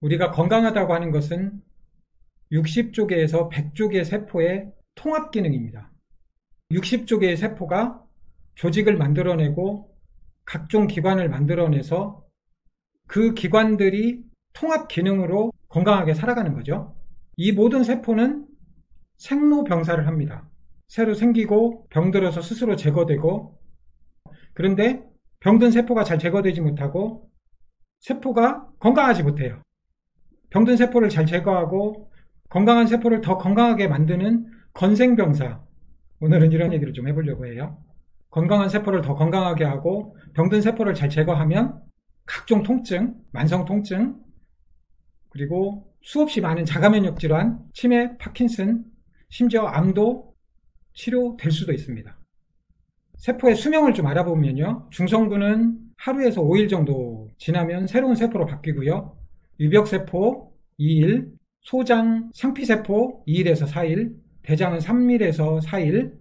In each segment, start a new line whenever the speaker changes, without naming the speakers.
우리가 건강하다고 하는 것은 60조 개에서 100조 개 세포의 통합 기능입니다. 60조 개의 세포가 조직을 만들어내고 각종 기관을 만들어내서 그 기관들이 통합 기능으로 건강하게 살아가는 거죠. 이 모든 세포는 생로병사를 합니다. 새로 생기고 병들어서 스스로 제거되고, 그런데 병든 세포가 잘 제거되지 못하고 세포가 건강하지 못해요. 병든 세포를 잘 제거하고 건강한 세포를 더 건강하게 만드는 건생병사, 오늘은 이런 얘기를 좀 해보려고 해요. 건강한 세포를 더 건강하게 하고 병든 세포를 잘 제거하면 각종 통증, 만성 통증, 그리고 수없이 많은 자가면역 질환, 치매, 파킨슨, 심지어 암도 치료될 수도 있습니다. 세포의 수명을 좀 알아보면요, 중성부는 하루에서 5일 정도 지나면 새로운 세포로 바뀌고요, 유벽세포 2일, 소장, 상피세포 2일에서 4일, 대장은 3일에서 4일,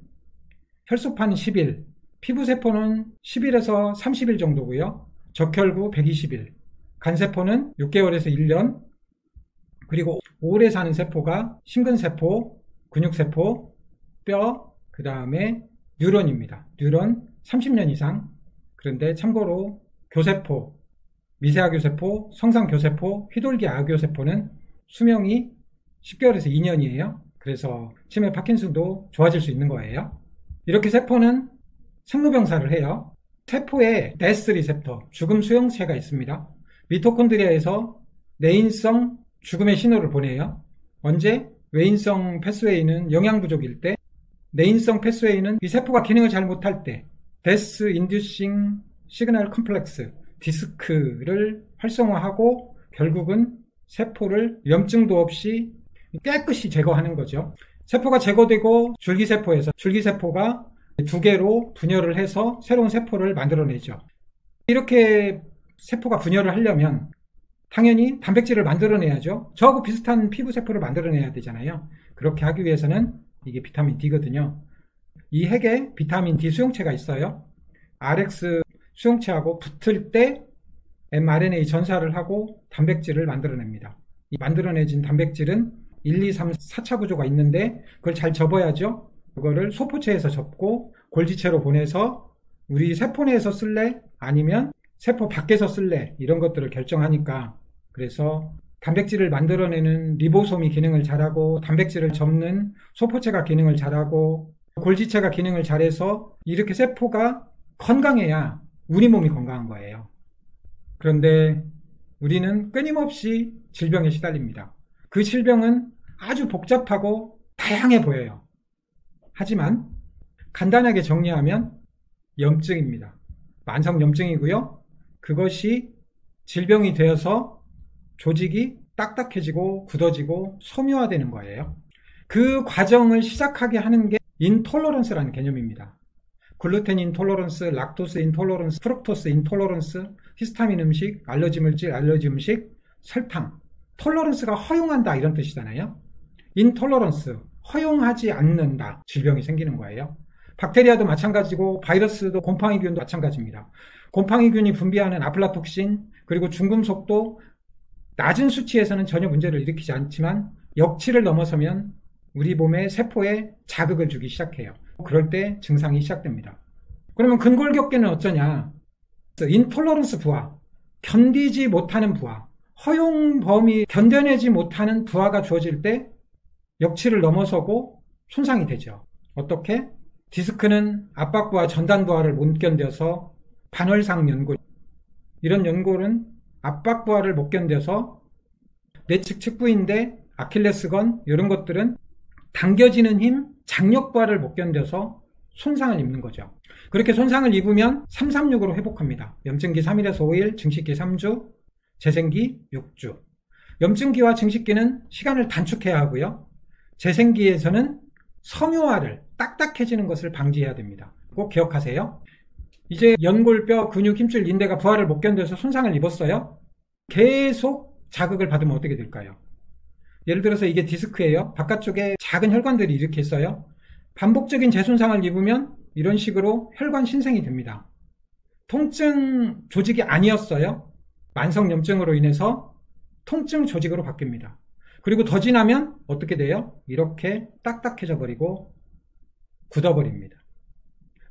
혈소판 10일, 피부세포는 10일에서 30일 정도고요, 적혈구 120일, 간세포는 6개월에서 1년, 그리고 오래 사는 세포가 심근세포, 근육세포, 뼈, 그 다음에 뉴런입니다. 뉴런 30년 이상. 그런데 참고로 교세포, 미세아교세포, 성상교세포, 휘돌기 아교세포는 수명이 10개월에서 2년이에요. 그래서 치매, 파킨슨도 좋아질 수 있는 거예요. 이렇게 세포는 생로병사를 해요. 세포에 데스 리셉터, 죽음 수용체가 있습니다. 미토콘드리아에서 내인성 죽음의 신호를 보내요. 언제? 외인성 패스웨이는 영양 부족일 때, 내인성 패스웨이는 이 세포가 기능을 잘 못할 때, 데스 인듀싱 시그널 컴플렉스, 디스크를 활성화하고 결국은 세포를 염증도 없이 깨끗이 제거하는 거죠. 세포가 제거되고 줄기세포가 두 개로 분열을 해서 새로운 세포를 만들어내죠. 이렇게 세포가 분열을 하려면 당연히 단백질을 만들어내야죠. 저하고 비슷한 피부세포를 만들어내야 되잖아요. 그렇게 하기 위해서는 이게 비타민 D거든요. 이 핵에 비타민 D 수용체가 있어요. RX 수용체하고 붙을 때 mRNA 전사를 하고 단백질을 만들어냅니다. 이 만들어내진 단백질은 1, 2, 3, 4차 구조가 있는데 그걸 잘 접어야죠. 그거를 소포체에서 접고 골지체로 보내서 우리 세포 내에서 쓸래? 아니면 세포 밖에서 쓸래? 이런 것들을 결정하니까, 그래서 단백질을 만들어내는 리보솜이 기능을 잘하고 단백질을 접는 소포체가 기능을 잘하고 골지체가 기능을 잘해서 이렇게 세포가 건강해야 우리 몸이 건강한 거예요. 그런데 우리는 끊임없이 질병에 시달립니다. 그 질병은 아주 복잡하고 다양해 보여요. 하지만 간단하게 정리하면 염증입니다. 만성염증이고요. 그것이 질병이 되어서 조직이 딱딱해지고 굳어지고 섬유화되는 거예요. 그 과정을 시작하게 하는 게 인톨러런스라는 개념입니다. 글루텐 인톨러런스, 락토스 인톨러런스, 프룩토스 인톨러런스, 히스타민 음식, 알러지 물질, 알러지 음식, 설탕. 톨러런스가 허용한다 이런 뜻이잖아요. 인톨러런스, 허용하지 않는다, 질병이 생기는 거예요. 박테리아도 마찬가지고 바이러스도 곰팡이균도 마찬가지입니다. 곰팡이균이 분비하는 아플라톡신, 그리고 중금속도 낮은 수치에서는 전혀 문제를 일으키지 않지만 역치를 넘어서면 우리 몸의 세포에 자극을 주기 시작해요. 그럴 때 증상이 시작됩니다. 그러면 근골격계는 어쩌냐? 인톨러런스 부하, 견디지 못하는 부하, 허용 범위 견뎌내지 못하는 부하가 주어질 때 역치를 넘어서고 손상이 되죠. 어떻게? 디스크는 압박부하, 전단부하를 못 견뎌서 반월상 연골, 이런 연골은 압박부하를 못 견뎌서 내측 측부인대, 아킬레스건 이런 것들은 당겨지는 힘, 장력부하를 못 견뎌서 손상을 입는 거죠. 그렇게 손상을 입으면 336으로 회복합니다. 염증기 3일에서 5일, 증식기 3주, 재생기 6주. 염증기와 증식기는 시간을 단축해야 하고요. 재생기에서는 섬유화를, 딱딱해지는 것을 방지해야 됩니다. 꼭 기억하세요. 이제 연골, 뼈, 근육, 힘줄, 인대가 부하를 못 견뎌서 손상을 입었어요. 계속 자극을 받으면 어떻게 될까요? 예를 들어서 이게 디스크예요. 바깥쪽에 작은 혈관들이 이렇게 있어요. 반복적인 재손상을 입으면 이런 식으로 혈관 신생이 됩니다. 통증 조직이 아니었어요. 만성염증으로 인해서 통증 조직으로 바뀝니다. 그리고 더 지나면 어떻게 돼요? 이렇게 딱딱해져 버리고 굳어버립니다.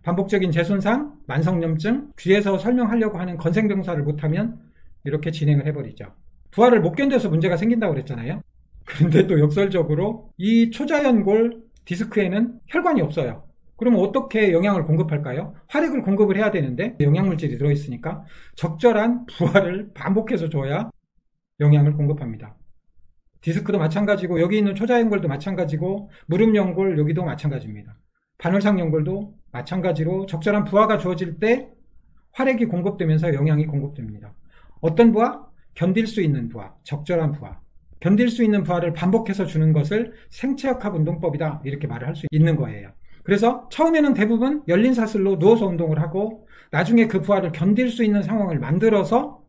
반복적인 재손상, 만성염증, 뒤에서 설명하려고 하는 건생병사를 못하면 이렇게 진행을 해버리죠. 부하를 못 견뎌서 문제가 생긴다고 그랬잖아요. 그런데 또 역설적으로 이 초자연골 디스크에는 혈관이 없어요. 그러면 어떻게 영양을 공급할까요? 활액을 공급을 해야 되는데 영양물질이 들어있으니까 적절한 부하를 반복해서 줘야 영양을 공급합니다. 디스크도 마찬가지고 여기 있는 초자연골도 마찬가지고 무릎연골 여기도 마찬가지입니다. 반월상연골도 마찬가지로 적절한 부하가 주어질 때 활액이 공급되면서 영양이 공급됩니다. 어떤 부하? 견딜 수 있는 부하, 적절한 부하. 견딜 수 있는 부하를 반복해서 주는 것을 생체역학 운동법이다 이렇게 말을 할 수 있는 거예요. 그래서 처음에는 대부분 열린 사슬로 누워서 운동을 하고 나중에 그 부하를 견딜 수 있는 상황을 만들어서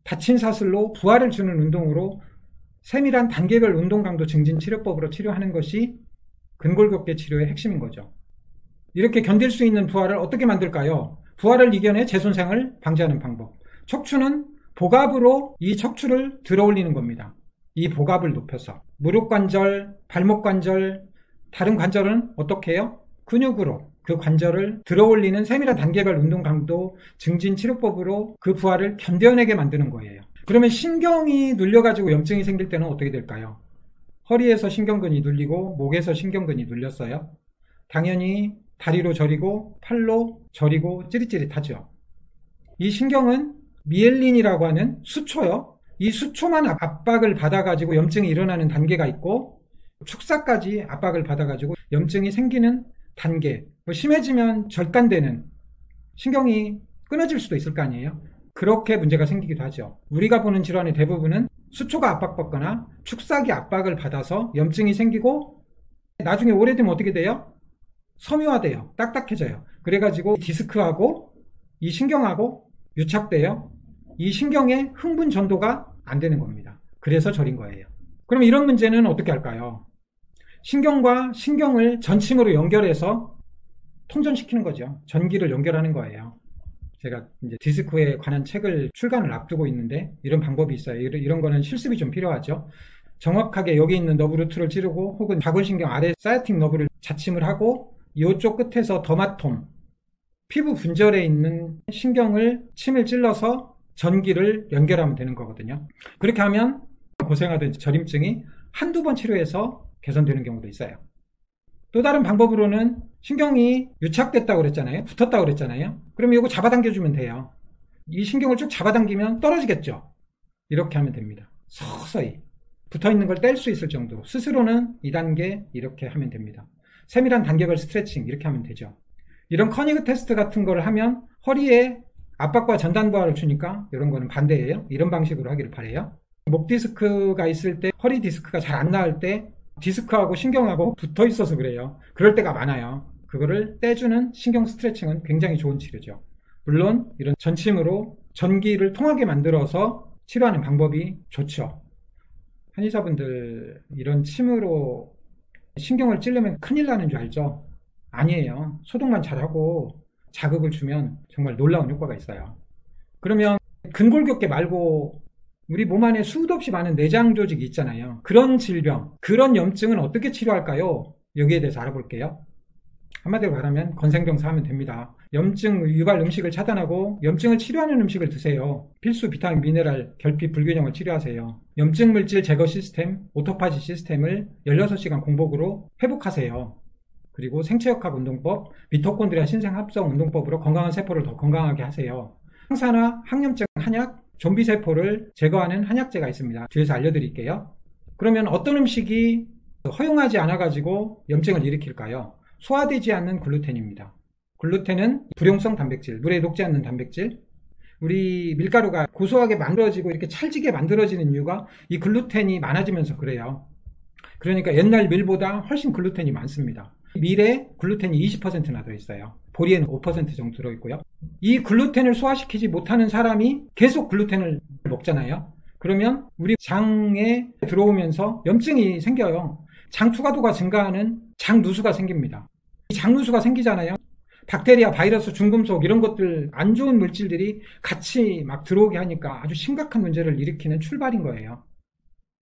닫힌 사슬로 부하를 주는 운동으로 세밀한 단계별 운동 강도 증진 치료법으로 치료하는 것이 근골격계 치료의 핵심인 거죠. 이렇게 견딜 수 있는 부하를 어떻게 만들까요? 부하를 이겨내 재손상을 방지하는 방법. 척추는 복압으로 이 척추를 들어올리는 겁니다. 이 복압을 높여서 무릎 관절, 발목 관절, 다른 관절은 어떻게 해요? 근육으로 그 관절을 들어올리는 세밀한 단계별 운동 강도 증진 치료법으로 그 부하를 견뎌내게 만드는 거예요. 그러면 신경이 눌려가지고 염증이 생길 때는 어떻게 될까요? 허리에서 신경근이 눌리고 목에서 신경근이 눌렸어요. 당연히 다리로 저리고 팔로 저리고 찌릿찌릿하죠. 이 신경은 미엘린이라고 하는 수초요. 이 수초만 압박을 받아가지고 염증이 일어나는 단계가 있고 축사까지 압박을 받아가지고 염증이 생기는 단계, 심해지면 절간되는 신경이 끊어질 수도 있을 거 아니에요. 그렇게 문제가 생기기도 하죠. 우리가 보는 질환의 대부분은 수초가 압박받거나 축사기 압박을 받아서 염증이 생기고 나중에 오래되면 어떻게 돼요? 섬유화돼요. 딱딱해져요. 그래가지고 디스크하고 이 신경하고 유착돼요. 이 신경의 흥분 전도가 안 되는 겁니다. 그래서 저린 거예요. 그럼 이런 문제는 어떻게 할까요? 신경과 신경을 전침으로 연결해서 통전시키는 거죠. 전기를 연결하는 거예요. 제가 이제 디스크에 관한 책을 출간을 앞두고 있는데 이런 방법이 있어요. 이런 거는 실습이 좀 필요하죠. 정확하게 여기 있는 너브 루트를 찌르고 혹은 좌골신경 아래 사이아틱 너브를 자침을 하고 이쪽 끝에서 더마톰, 피부 분절에 있는 신경을 침을 찔러서 전기를 연결하면 되는 거거든요. 그렇게 하면 고생하던 저림증이 한두 번 치료해서 개선되는 경우도 있어요. 또 다른 방법으로는 신경이 유착됐다고 그랬잖아요. 붙었다고 그랬잖아요. 그러면 이거 잡아당겨주면 돼요. 이 신경을 쭉 잡아당기면 떨어지겠죠. 이렇게 하면 됩니다. 서서히 붙어있는 걸 뗄 수 있을 정도로 스스로는 2단계 이렇게 하면 됩니다. 세밀한 단계별 스트레칭 이렇게 하면 되죠. 이런 커니그 테스트 같은 걸 하면 허리에 압박과 전단부하를 주니까 이런 거는 반대예요. 이런 방식으로 하기를 바래요. 목 디스크가 있을 때 허리 디스크가 잘 안 나을 때 디스크하고 신경하고 붙어 있어서 그래요. 그럴 때가 많아요. 그거를 떼주는 신경 스트레칭은 굉장히 좋은 치료죠. 물론 이런 전침으로 전기를 통하게 만들어서 치료하는 방법이 좋죠. 한의사분들 이런 침으로 신경을 찌르면 큰일 나는 줄 알죠? 아니에요. 소독만 잘하고 자극을 주면 정말 놀라운 효과가 있어요. 그러면 근골격계 말고 우리 몸 안에 수도 없이 많은 내장 조직이 있잖아요. 그런 질병, 그런 염증은 어떻게 치료할까요? 여기에 대해서 알아볼게요. 한마디로 말하면 건생병사 하면 됩니다. 염증 유발 음식을 차단하고 염증을 치료하는 음식을 드세요. 필수 비타민, 미네랄, 결핍, 불균형을 치료하세요. 염증 물질 제거 시스템, 오토파지 시스템을 16시간 공복으로 회복하세요. 그리고 생체역학 운동법, 미토콘드리아 신생합성 운동법으로 건강한 세포를 더 건강하게 하세요. 항산화, 항염증 한약, 좀비세포를 제거하는 한약재가 있습니다. 뒤에서 알려드릴게요. 그러면 어떤 음식이 허용하지 않아가지고 염증을 일으킬까요? 소화되지 않는 글루텐입니다. 글루텐은 불용성 단백질, 물에 녹지 않는 단백질. 우리 밀가루가 고소하게 만들어지고 이렇게 찰지게 만들어지는 이유가 이 글루텐이 많아지면서 그래요. 그러니까 옛날 밀보다 훨씬 글루텐이 많습니다. 밀에 글루텐이 20%나 들어있어요. 보리에는 5% 정도 들어있고요. 이 글루텐을 소화시키지 못하는 사람이 계속 글루텐을 먹잖아요. 그러면 우리 장에 들어오면서 염증이 생겨요. 장 투과도가 증가하는 장누수가 생깁니다. 이 장누수가 생기잖아요. 박테리아, 바이러스, 중금속 이런 것들 안 좋은 물질들이 같이 막 들어오게 하니까 아주 심각한 문제를 일으키는 출발인 거예요.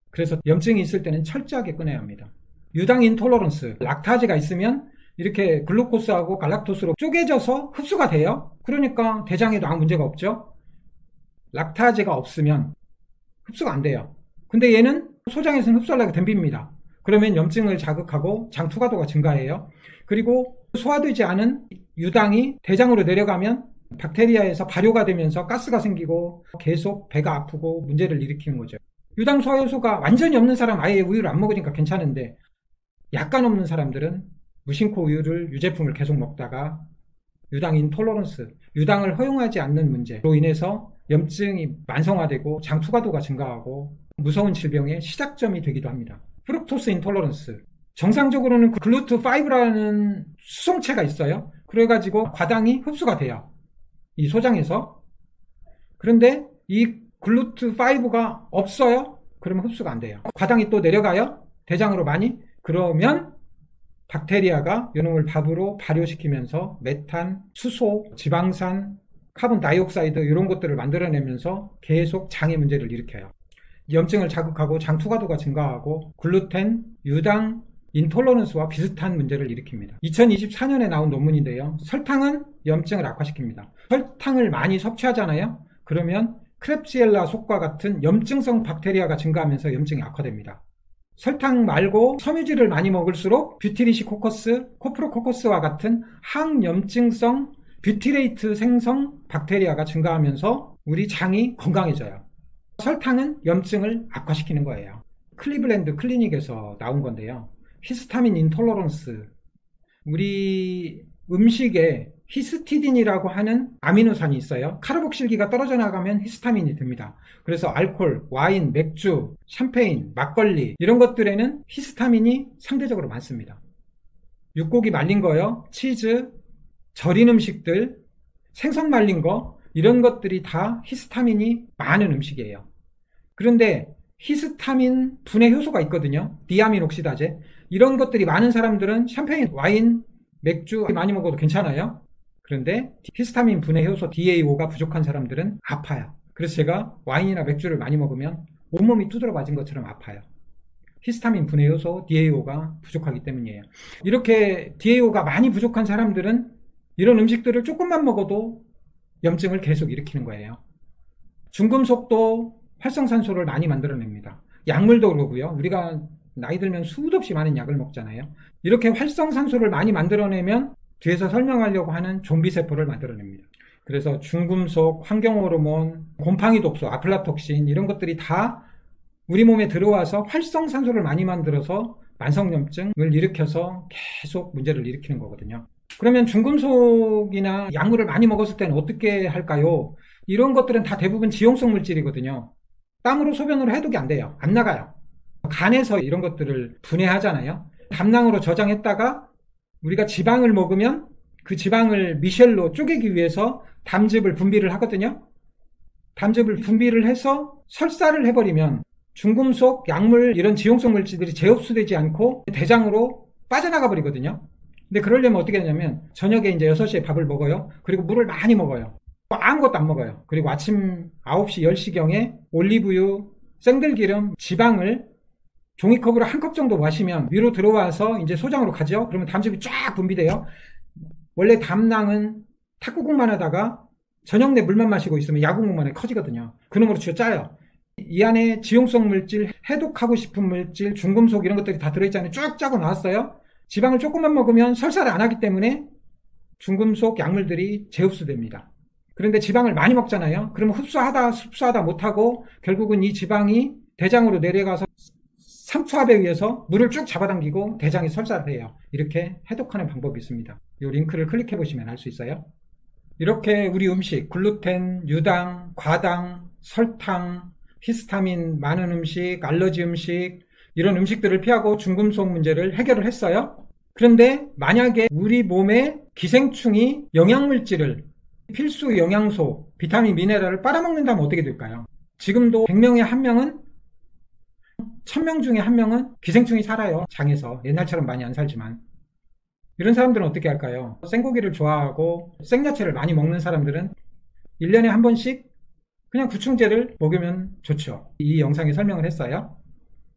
그래서 염증이 있을 때는 철저하게 끊어야 합니다. 유당 인톨러런스, 락타제가 있으면 이렇게 글루코스하고 갈락토스로 쪼개져서 흡수가 돼요. 그러니까 대장에도 아무 문제가 없죠. 락타제가 없으면 흡수가 안 돼요. 근데 얘는 소장에서는 흡수하려고 덤빕니다. 그러면 염증을 자극하고 장 투과도가 증가해요. 그리고 소화되지 않은 유당이 대장으로 내려가면 박테리아에서 발효가 되면서 가스가 생기고 계속 배가 아프고 문제를 일으키는 거죠. 유당 소화효소가 완전히 없는 사람 아예 우유를 안 먹으니까 괜찮은데 약간 없는 사람들은 무심코 우유를 유제품을 계속 먹다가 유당 인톨러런스, 유당을 허용하지 않는 문제로 인해서 염증이 만성화되고 장 투과도가 증가하고 무서운 질병의 시작점이 되기도 합니다. 프룩토스 인톨러런스, 정상적으로는 글루트5라는 수송체가 있어요. 그래가지고 과당이 흡수가 돼요, 이 소장에서. 그런데 이 글루트5가 없어요. 그러면 흡수가 안 돼요. 과당이 또 내려가요, 대장으로 많이. 그러면 박테리아가 이놈을 밥으로 발효시키면서 메탄, 수소, 지방산, 카본 다이옥사이드 이런 것들을 만들어내면서 계속 장의 문제를 일으켜요. 염증을 자극하고 장 투과도가 증가하고 글루텐, 유당, 인톨러런스와 비슷한 문제를 일으킵니다. 2024년에 나온 논문인데요. 설탕은 염증을 악화시킵니다. 설탕을 많이 섭취하잖아요. 그러면 크렙시엘라 속과 같은 염증성 박테리아가 증가하면서 염증이 악화됩니다. 설탕 말고 섬유질을 많이 먹을수록 뷰티리시코커스, 코프로코커스와 같은 항염증성 뷰티레이트 생성 박테리아가 증가하면서 우리 장이 건강해져요. 설탕은 염증을 악화시키는 거예요. 클리블랜드 클리닉에서 나온 건데요. 히스타민 인톨러런스, 우리 음식에 히스티딘이라고 하는 아미노산이 있어요. 카르복실기가 떨어져 나가면 히스타민이 듭니다. 그래서 알코올, 와인, 맥주, 샴페인, 막걸리 이런 것들에는 히스타민이 상대적으로 많습니다. 육고기 말린 거요, 치즈, 절인 음식들, 생선 말린 거 이런 것들이 다 히스타민이 많은 음식이에요. 그런데 히스타민 분해 효소가 있거든요. 디아민 옥시다제. 이런 것들이 많은 사람들은 샴페인, 와인, 맥주 많이 먹어도 괜찮아요. 그런데 히스타민 분해 효소 DAO가 부족한 사람들은 아파요. 그래서 제가 와인이나 맥주를 많이 먹으면 온몸이 두드러 맞은 것처럼 아파요. 히스타민 분해 효소 DAO가 부족하기 때문이에요. 이렇게 DAO가 많이 부족한 사람들은 이런 음식들을 조금만 먹어도 염증을 계속 일으키는 거예요. 중금속도 활성산소를 많이 만들어냅니다. 약물도 그러고요. 우리가 나이 들면 수도 없이 많은 약을 먹잖아요. 이렇게 활성산소를 많이 만들어내면 뒤에서 설명하려고 하는 좀비세포를 만들어냅니다. 그래서 중금속, 환경호르몬, 곰팡이 독소, 아플라톡신 이런 것들이 다 우리 몸에 들어와서 활성산소를 많이 만들어서 만성염증을 일으켜서 계속 문제를 일으키는 거거든요. 그러면 중금속이나 약물을 많이 먹었을 때는 어떻게 할까요? 이런 것들은 다 대부분 지용성 물질이거든요. 땀으로 소변으로 해독이 안 돼요. 안 나가요. 간에서 이런 것들을 분해하잖아요. 담낭으로 저장했다가 우리가 지방을 먹으면 그 지방을 미셸로 쪼개기 위해서 담즙을 분비를 하거든요. 담즙을 분비를 해서 설사를 해버리면 중금속, 약물 이런 지용성 물질들이 재흡수되지 않고 대장으로 빠져나가 버리거든요. 근데 그러려면 어떻게 하냐면 저녁에 이제 6시에 밥을 먹어요. 그리고 물을 많이 먹어요. 아무것도 안 먹어요. 그리고 아침 9시, 10시경에 올리브유, 생들기름, 지방을 종이컵으로 한 컵 정도 마시면 위로 들어와서 이제 소장으로 가죠. 그러면 담즙이 쫙 분비돼요. 원래 담낭은 탁구공만 하다가 저녁 내 물만 마시고 있으면 야구공만에 커지거든요. 그놈으로 쥐어 짜요. 이 안에 지용성 물질, 해독하고 싶은 물질, 중금속 이런 것들이 다 들어있잖아요. 쭉 짜고 나왔어요. 지방을 조금만 먹으면 설사를 안 하기 때문에 중금속 약물들이 재흡수됩니다. 그런데 지방을 많이 먹잖아요. 그러면 흡수하다 못하고 결국은 이 지방이 대장으로 내려가서 삼투압에 의해서 물을 쭉 잡아당기고 대장이 설사를 해요. 이렇게 해독하는 방법이 있습니다. 이 링크를 클릭해 보시면 알 수 있어요. 이렇게 우리 음식, 글루텐, 유당, 과당, 설탕, 히스타민 많은 음식, 알러지 음식 이런 음식들을 피하고 중금속 문제를 해결을 했어요. 그런데 만약에 우리 몸에 기생충이 영양물질을, 필수 영양소, 비타민, 미네랄을 빨아먹는다면 어떻게 될까요? 지금도 100명에 1명은, 1000명 중에 1명은 기생충이 살아요. 장에서. 옛날처럼 많이 안 살지만. 이런 사람들은 어떻게 할까요? 생고기를 좋아하고 생야채를 많이 먹는 사람들은 1년에 한 번씩 그냥 구충제를 먹으면 좋죠. 이 영상에 설명을 했어요.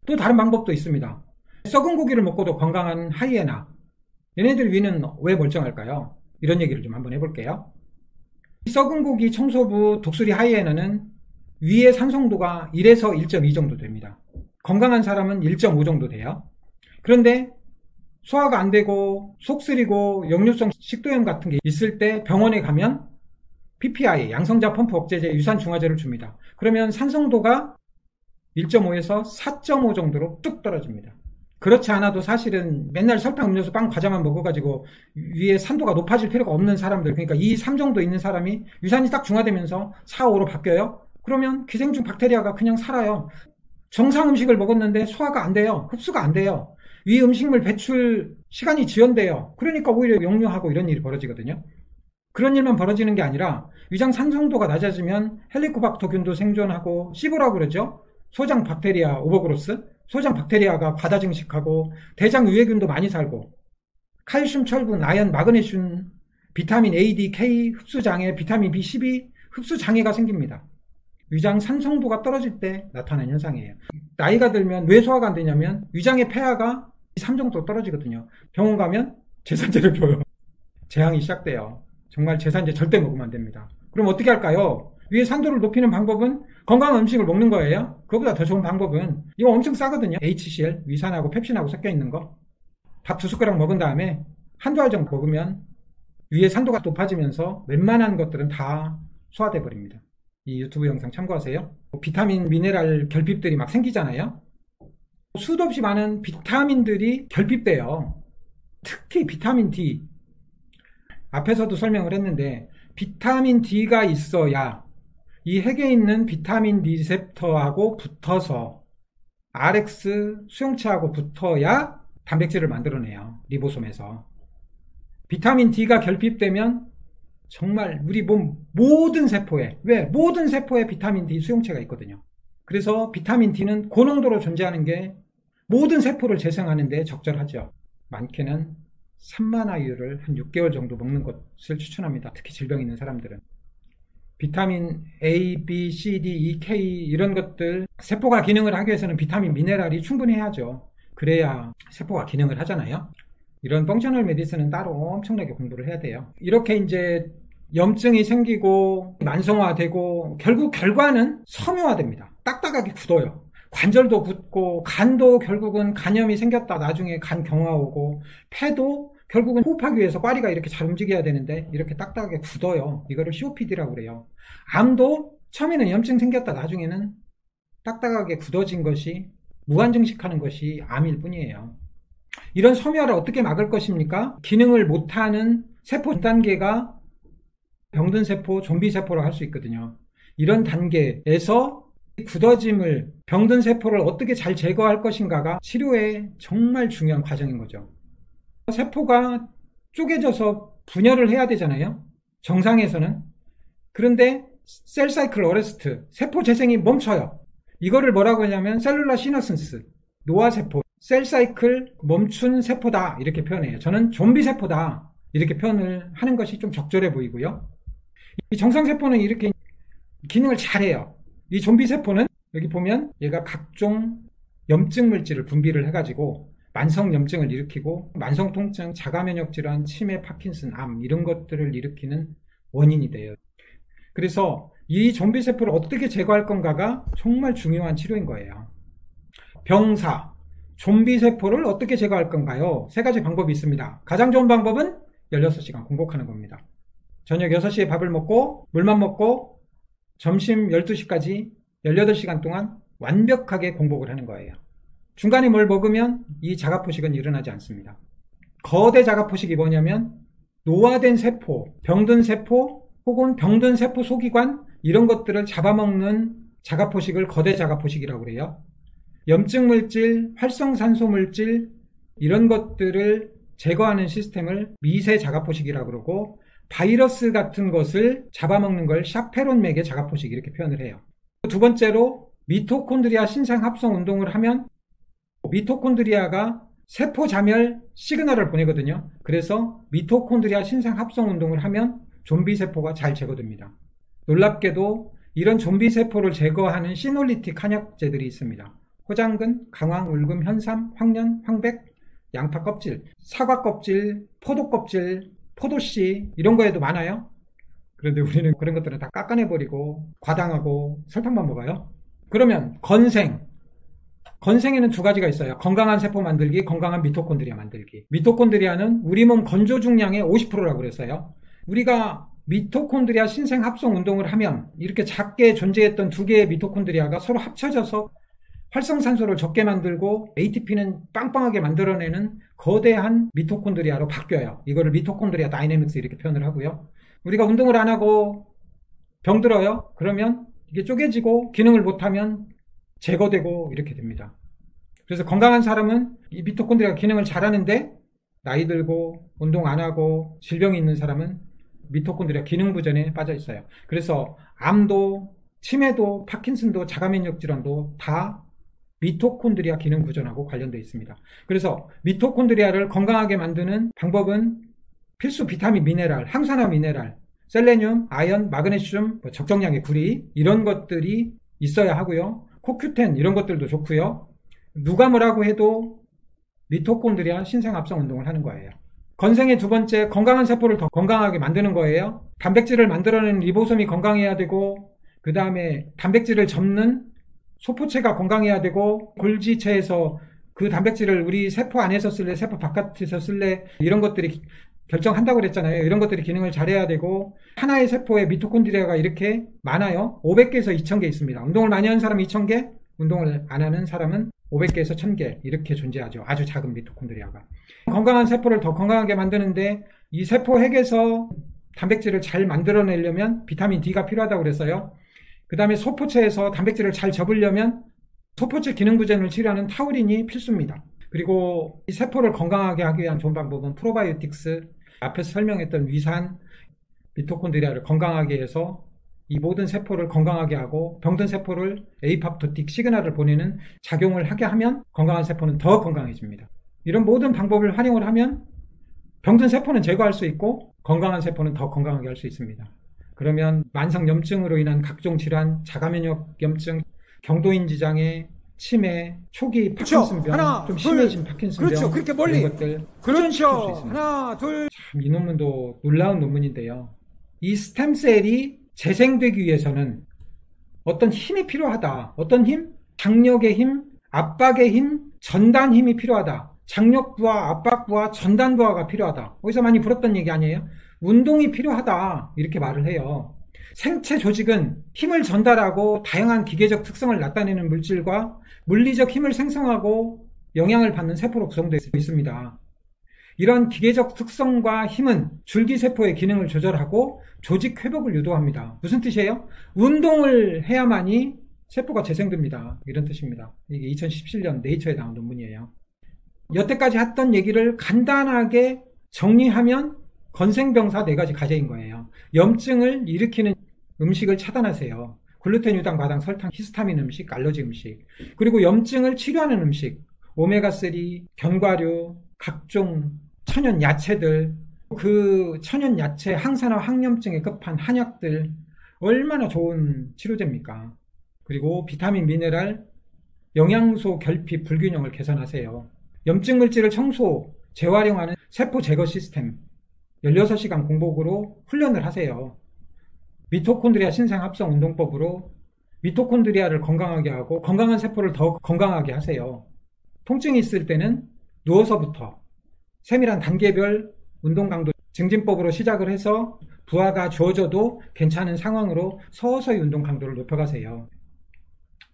또 다른 방법도 있습니다. 썩은 고기를 먹고도 건강한 하이에나, 얘네들 위는 왜 멀쩡할까요? 이런 얘기를 좀 한번 해볼게요. 썩은 고기 청소부 독수리 하이에나는 위의 산성도가 1에서 1.2 정도 됩니다. 건강한 사람은 1.5 정도 돼요. 그런데 소화가 안 되고 속 쓰리고 역류성 식도염 같은 게 있을 때 병원에 가면 PPI, 양성자 펌프 억제제, 유산 중화제를 줍니다. 그러면 산성도가 1.5에서 4.5 정도로 뚝 떨어집니다. 그렇지 않아도 사실은 맨날 설탕, 음료수, 빵, 과자만 먹어가지고 위에 산도가 높아질 필요가 없는 사람들, 그러니까 2, 3 정도 있는 사람이 유산이 딱 중화되면서 4, 5로 바뀌어요. 그러면 기생충 박테리아가 그냥 살아요. 정상 음식을 먹었는데 소화가 안 돼요. 흡수가 안 돼요. 위 음식물 배출 시간이 지연돼요. 그러니까 오히려 역류하고 이런 일이 벌어지거든요. 그런 일만 벌어지는 게 아니라 위장 산성도가 낮아지면 헬리코박터균도 생존하고 시보라고 그러죠. 소장 박테리아 오버그로스, 소장 박테리아가 과다 증식하고 대장 유해균도 많이 살고 칼슘, 철분, 아연, 마그네슘, 비타민 A, D, K 흡수장애, 비타민 B12 흡수장애가 생깁니다. 위장 산성도가 떨어질 때 나타나는 현상이에요. 나이가 들면 왜 소화가 안 되냐면 위장의 폐하가 3 정도 떨어지거든요. 병원 가면 제산제를 줘요. 재앙이 시작돼요. 정말 제산제 절대 먹으면 안 됩니다. 그럼 어떻게 할까요? 위의 산도를 높이는 방법은 건강한 음식을 먹는 거예요. 그거보다 더 좋은 방법은 이거 엄청 싸거든요. HCl, 위산하고 펩신하고 섞여 있는 거. 밥 2숟가락 먹은 다음에 한두 알 정도 먹으면 위의 산도가 높아지면서 웬만한 것들은 다 소화돼 버립니다. 이 유튜브 영상 참고하세요. 비타민, 미네랄 결핍들이 막 생기잖아요. 수도 없이 많은 비타민들이 결핍돼요. 특히 비타민 D. 앞에서도 설명을 했는데 비타민 D가 있어야 이 핵에 있는 비타민 D 리셉터하고 붙어서 RX 수용체하고 붙어야 단백질을 만들어내요. 리보솜에서. 비타민 D가 결핍되면 정말 우리 몸 모든 세포에, 왜? 모든 세포에 비타민 D 수용체가 있거든요. 그래서 비타민 D는 고농도로 존재하는 게 모든 세포를 재생하는 데 적절하죠. 많게는 3만 IU를 한 6개월 정도 먹는 것을 추천합니다. 특히 질병 있는 사람들은. 비타민 A, B, C, D, E, K 이런 것들 세포가 기능을 하기 위해서는 비타민, 미네랄이 충분히 해야죠. 그래야 세포가 기능을 하잖아요. 이런 펑셔널 메디슨은 따로 엄청나게 공부를 해야 돼요. 이렇게 이제 염증이 생기고 만성화되고 결국 결과는 섬유화됩니다. 딱딱하게 굳어요. 관절도 굳고 간도 결국은 간염이 생겼다 나중에 간 경화 오고 폐도 결국은 호흡하기 위해서 꽈리가 이렇게 잘 움직여야 되는데 이렇게 딱딱하게 굳어요. 이거를 COPD라고 그래요. 암도 처음에는 염증 생겼다 나중에는 딱딱하게 굳어진 것이 무한증식하는 것이 암일 뿐이에요. 이런 섬유화를 어떻게 막을 것입니까? 기능을 못하는 세포 단계가 병든 세포, 좀비 세포로 할 수 있거든요. 이런 단계에서 굳어짐을, 병든 세포를 어떻게 잘 제거할 것인가가 치료에 정말 중요한 과정인 거죠. 세포가 쪼개져서 분열을 해야 되잖아요. 정상에서는. 그런데 셀 사이클 어레스트, 세포 재생이 멈춰요. 이거를 뭐라고 하냐면 셀룰라 시너슨스, 노화세포, 셀 사이클 멈춘 세포다 이렇게 표현해요. 저는 좀비 세포다 이렇게 표현을 하는 것이 좀 적절해 보이고요. 이 정상세포는 이렇게 기능을 잘해요. 이 좀비 세포는 여기 보면 얘가 각종 염증 물질을 분비를 해가지고 만성 염증을 일으키고 만성 통증, 자가면역 질환, 치매, 파킨슨, 암 이런 것들을 일으키는 원인이 돼요. 그래서 이 좀비 세포를 어떻게 제거할 건가가 정말 중요한 치료인 거예요. 병사, 좀비 세포를 어떻게 제거할 건가요? 3가지 방법이 있습니다. 가장 좋은 방법은 16시간 공복하는 겁니다. 저녁 6시에 밥을 먹고 물만 먹고 점심 12시까지 18시간 동안 완벽하게 공복을 하는 거예요. 중간에 뭘 먹으면 이 자가포식은 일어나지 않습니다. 거대 자가포식이 뭐냐면 노화된 세포, 병든 세포 혹은 병든 세포 소기관 이런 것들을 잡아먹는 자가포식을 거대 자가포식이라고 그래요. 염증 물질, 활성산소 물질 이런 것들을 제거하는 시스템을 미세 자가포식이라고 그러고 바이러스 같은 것을 잡아먹는 걸 샤페론맥의 자가포식 이렇게 표현을 해요. 두 번째로 미토콘드리아 신생 합성 운동을 하면 미토콘드리아가 세포 자멸 시그널을 보내거든요. 그래서 미토콘드리아 신생 합성 운동을 하면 좀비 세포가 잘 제거됩니다. 놀랍게도 이런 좀비 세포를 제거하는 시놀리틱 한약재들이 있습니다. 호장근, 강황, 울금, 현삼, 황련, 황백, 양파 껍질, 사과 껍질, 포도 껍질, 포도씨 이런 거에도 많아요. 그런데 우리는 그런 것들은 다 깎아내버리고 과당하고 설탕만 먹어요. 그러면 건생에는 두 가지가 있어요. 건강한 세포 만들기, 건강한 미토콘드리아 만들기. 미토콘드리아는 우리 몸 건조 중량의 50%라고 그랬어요. 우리가 미토콘드리아 신생 합성 운동을 하면 이렇게 작게 존재했던 두 개의 미토콘드리아가 서로 합쳐져서 활성산소를 적게 만들고 ATP는 빵빵하게 만들어내는 거대한 미토콘드리아로 바뀌어요. 이거를 미토콘드리아 다이내믹스 이렇게 표현을 하고요. 우리가 운동을 안 하고 병들어요. 그러면 이게 쪼개지고 기능을 못하면 제거되고 이렇게 됩니다. 그래서 건강한 사람은 이 미토콘드리아 기능을 잘하는데 나이 들고 운동 안 하고 질병이 있는 사람은 미토콘드리아 기능 부전에 빠져 있어요. 그래서 암도, 치매도, 파킨슨도, 자가면역 질환도 다 미토콘드리아 기능 부전하고 관련되어 있습니다. 그래서 미토콘드리아를 건강하게 만드는 방법은 필수 비타민, 미네랄, 항산화 미네랄, 셀레늄, 아연, 마그네슘, 적정량의 구리 이런 것들이 있어야 하고요. 코큐텐 이런 것들도 좋고요. 누가 뭐라고 해도 미토콘드리아 신생합성 운동을 하는 거예요. 건생의 두 번째, 건강한 세포를 더 건강하게 만드는 거예요. 단백질을 만들어내는 리보솜이 건강해야 되고 그 다음에 단백질을 접는 소포체가 건강해야 되고 골지체에서 그 단백질을 우리 세포 안에서 쓸래 세포 바깥에서 쓸래 이런 것들이 결정한다고 그랬잖아요. 이런 것들이 기능을 잘해야 되고 하나의 세포에 미토콘드리아가 이렇게 많아요. 500개에서 2000개 있습니다. 운동을 많이 하는 사람은 2000개, 운동을 안 하는 사람은 500개에서 1000개 이렇게 존재하죠. 아주 작은 미토콘드리아가. 건강한 세포를 더 건강하게 만드는데 이 세포 핵에서 단백질을 잘 만들어내려면 비타민 D가 필요하다고 그랬어요. 그 다음에 소포체에서 단백질을 잘 접으려면 소포체 기능 부전을 치료하는 타우린이 필수입니다. 그리고 이 세포를 건강하게 하기 위한 좋은 방법은 프로바이오틱스, 앞에서 설명했던 위산, 미토콘드리아를 건강하게 해서 이 모든 세포를 건강하게 하고 병든 세포를 에이팝토틱 시그널을 보내는 작용을 하게 하면 건강한 세포는 더 건강해집니다. 이런 모든 방법을 활용을 하면 병든 세포는 제거할 수 있고 건강한 세포는 더 건강하게 할 수 있습니다. 그러면 만성염증으로 인한 각종 질환, 자가면역염증, 경도인지장애, 치매, 초기 파킨슨병, 좀 심해진 파킨슨병,
그렇죠. 그렇게 멀리.
이런 것들
그렇죠. 하나, 둘.
참, 이 논문도 놀라운 논문인데요. 이 스템셀이 재생되기 위해서는 어떤 힘이 필요하다. 어떤 힘? 장력의 힘, 압박의 힘, 전단 힘이 필요하다. 장력부하, 압박부하, 전단부하가 필요하다. 어디서 많이 들었던 얘기 아니에요? 운동이 필요하다. 이렇게 말을 해요. 생체 조직은 힘을 전달하고 다양한 기계적 특성을 나타내는 물질과 물리적 힘을 생성하고 영향을 받는 세포로 구성되어 있습니다. 이런 기계적 특성과 힘은 줄기세포의 기능을 조절하고 조직 회복을 유도합니다. 무슨 뜻이에요? 운동을 해야만이 세포가 재생됩니다. 이런 뜻입니다. 이게 2017년 네이처에 나온 논문이에요. 여태까지 했던 얘기를 간단하게 정리하면 건생병사 4가지 과제인 거예요. 염증을 일으키는 음식을 차단하세요. 글루텐, 유당, 과당, 설탕, 히스타민 음식, 알러지 음식. 그리고 염증을 치료하는 음식, 오메가3, 견과류, 각종 천연 야채들, 그 천연 야채 항산화 항염증의 끝판 한약들 얼마나 좋은 치료제입니까? 그리고 비타민, 미네랄, 영양소 결핍 불균형을 개선하세요. 염증 물질을 청소, 재활용하는 세포 제거 시스템 16시간 공복으로 훈련을 하세요. 미토콘드리아 신생 합성 운동법으로 미토콘드리아를 건강하게 하고 건강한 세포를 더 건강하게 하세요. 통증이 있을 때는 누워서부터 세밀한 단계별 운동 강도 증진법으로 시작을 해서 부하가 주어져도 괜찮은 상황으로 서서히 운동 강도를 높여가세요.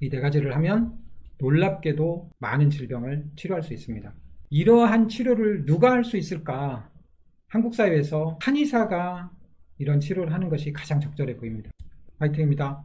이 4가지를 하면 놀랍게도 많은 질병을 치료할 수 있습니다. 이러한 치료를 누가 할 수 있을까? 한국 사회에서 한의사가 이런 치료를 하는 것이 가장 적절해 보입니다. 화이팅입니다.